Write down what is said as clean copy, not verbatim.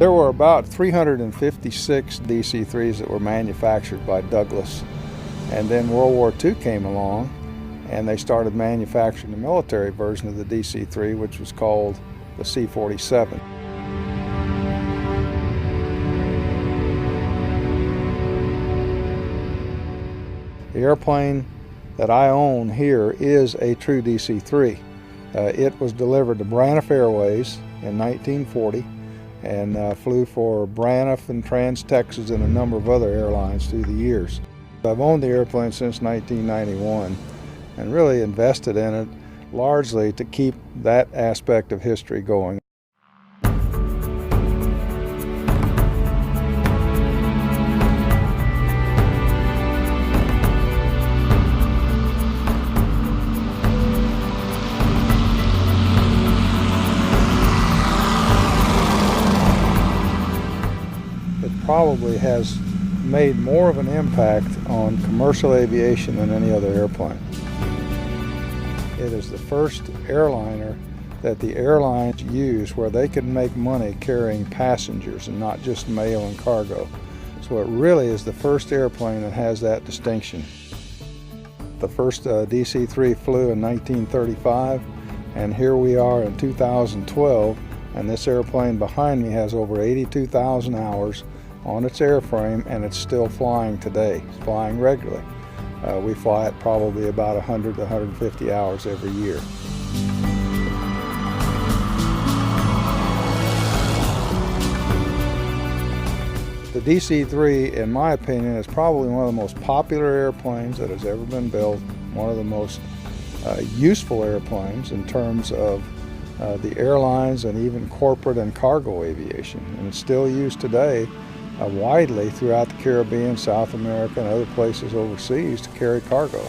There were about 356 DC-3s that were manufactured by Douglas. And then World War II came along and they started manufacturing the military version of the DC-3, which was called the C-47. The airplane that I own here is a true DC-3. It was delivered to Braniff Airways in 1940 and flew for Braniff and Trans-Texas and a number of other airlines through the years. I've owned the airplane since 1991 and really invested in it largely to keep that aspect of history going. Probably has made more of an impact on commercial aviation than any other airplane. It is the first airliner that the airlines use where they can make money carrying passengers and not just mail and cargo. So it really is the first airplane that has that distinction. The first DC-3 flew in 1935, and here we are in 2012, and this airplane behind me has over 82,000 hours on its airframe, and it's still flying today. It's flying regularly. We fly it probably about 100 to 150 hours every year. The DC-3, in my opinion, is probably one of the most popular airplanes that has ever been built, one of the most useful airplanes in terms of the airlines and even corporate and cargo aviation. And it's still used today widely throughout the Caribbean, South America, and other places overseas to carry cargo.